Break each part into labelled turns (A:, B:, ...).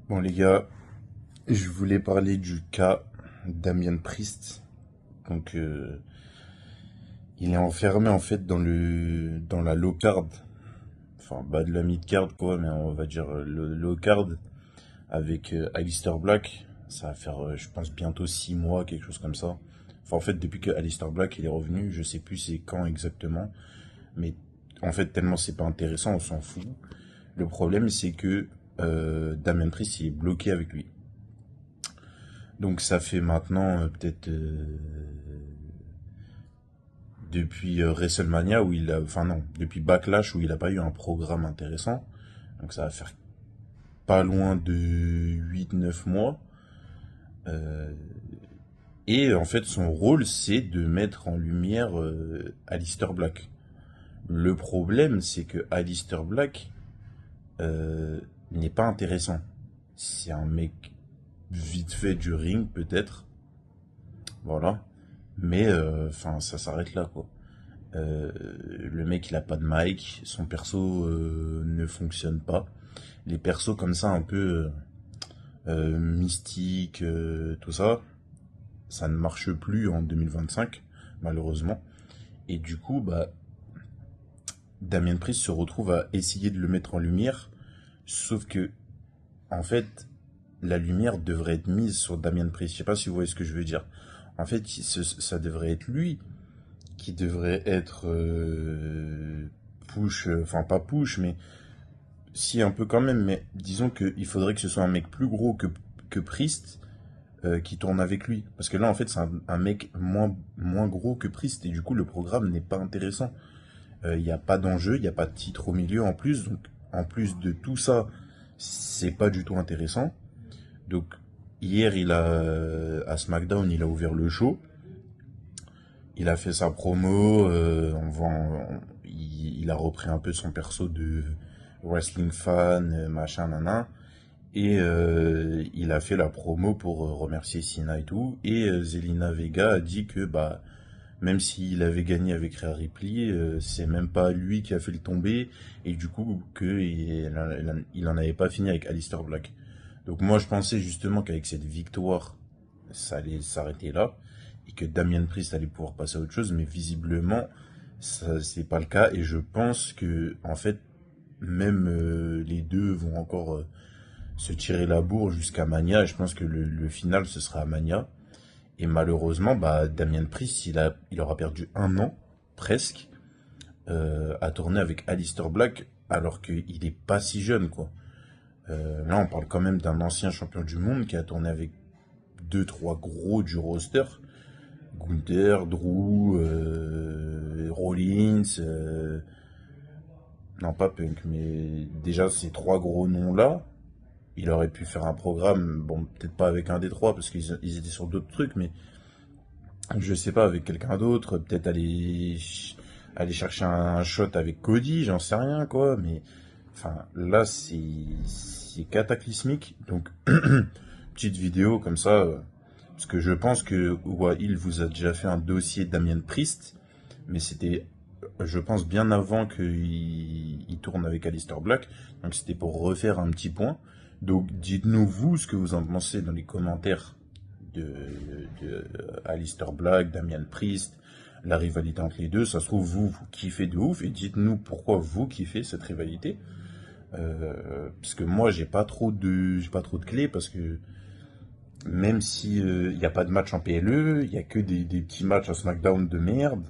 A: Bon les gars, je voulais parler du cas Damien Priest. Donc il est enfermé en fait dans la low card, enfin de la mid card quoi, mais on va dire le low card avec Aleister Black. Ça va faire je pense bientôt 6 mois, quelque chose comme ça. Enfin en fait depuis que Aleister Black il est revenu, je sais plus c'est quand exactement, mais en fait tellement c'est pas intéressant, on s'en fout. Le problème c'est que Damien Priest il est bloqué avec lui. Donc ça fait maintenant peut-être depuis WrestleMania où il a, enfin non, depuis Backlash où il a pas eu un programme intéressant. Donc ça va faire pas loin de 8 9 mois. Euh, et en fait son rôle c'est de mettre en lumière Aleister Black. Le problème c'est que Aleister Black euh, n'est pas intéressant. C'est un mec vite fait du ring peut-être, voilà. Mais enfin ça s'arrête là quoi. Euh, le mec il a pas de mic, son perso ne fonctionne pas. Les persos comme ça un peu mystiques, tout ça, ça ne marche plus en 2025 malheureusement. Et du coup bah Damien Priest se retrouve à essayer de le mettre en lumière, sauf que en fait la lumière devrait être mise sur Damien Priest. Je sais pas si vous voyez ce que je veux dire. En fait ça devrait être lui qui devrait être push, enfin pas push, mais si un peu quand même, mais disons qu'il faudrait que ce soit un mec plus gros que Priest qui tourne avec lui. Parce que là, en fait, c'est un mec moins gros que Priest, et du coup, le programme n'est pas intéressant. Il n'y a pas d'enjeu, il n'y a pas de titre au milieu en plus, donc en plus de tout ça, c'est pas du tout intéressant. Donc, hier, à SmackDown, il a ouvert le show. Il a fait sa promo, il a repris un peu son perso de wrestling fan, machin, nana. Et il a fait la promo pour remercier Cena et tout. Et Zelina Vega a dit que bah même s'il avait gagné avec Rhea Ripley, c'est même pas lui qui a fait le tomber. Et du coup il en avait pas fini avec Aleister Black. Donc moi je pensais justement qu'avec cette victoire, ça allait s'arrêter là. Et que Damian Priest allait pouvoir passer à autre chose. Mais visiblement, ça c'est pas le cas. Et je pense que en fait, même les deux vont encore se tirer la bourre jusqu'à Mania. Et je pense que le final, ce sera à Mania. Et malheureusement, bah, Damien Priest, il aura perdu 1 an, presque, à tourner avec Aleister Black, alors qu'il est pas si jeune, quoi. Là, on parle quand même d'un ancien champion du monde qui a tourné avec deux, trois gros du roster. Gunther, Drew, Rollins, non pas Punk, mais déjà ces trois gros noms-là, il aurait pu faire un programme, bon, peut-être pas avec un des trois, parce qu'ils étaient sur d'autres trucs, mais je sais pas, avec quelqu'un d'autre, peut-être aller chercher un shot avec Cody, j'en sais rien, quoi, mais enfin, là, c'est cataclysmique, donc, petite vidéo comme ça, parce que je pense que il vous a déjà fait un dossier Damien Priest, mais c'était, je pense, bien avant qu'il tourne avec Aleister Black, donc c'était pour refaire un petit point. Donc dites-nous vous ce que vous en pensez dans les commentaires de Aleister Black, Damian Priest, la rivalité entre les deux. Ça se trouve, vous kiffez de ouf, et dites-nous pourquoi vous kiffez cette rivalité. Parce que moi, j'ai pas trop de clés, parce que même si il n'y a pas de match en PLE, il y a que des petits matchs à SmackDown de merde.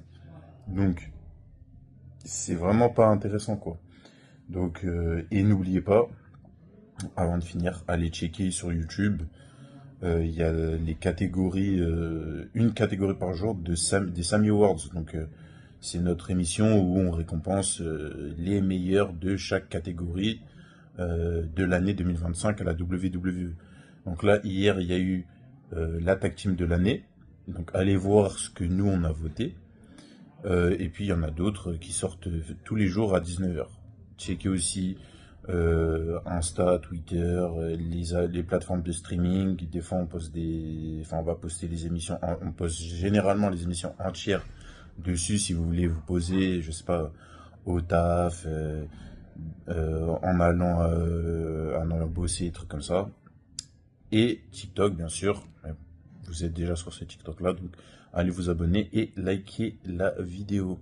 A: Donc, c'est vraiment pas intéressant, quoi. Donc, et n'oubliez pas, avant de finir, allez checker sur YouTube. Il y a les catégories, une catégorie par jour des Sammy Awards. Donc, c'est notre émission où on récompense les meilleurs de chaque catégorie de l'année 2025 à la WWE. Donc là, hier, il y a eu la tag team de l'année. Donc, allez voir ce que nous on a voté. Et puis il y en a d'autres qui sortent tous les jours à 19h. Checkez aussi Insta, Twitter, les plateformes de streaming. Des fois on poste enfin on va poster les émissions, on poste généralement les émissions entières dessus si vous voulez vous poser, je sais pas, au taf, en allant bosser, des trucs comme ça. et TikTok, bien sûr. Vous êtes déjà sur ce TikTok-là, donc allez vous abonner et likez la vidéo.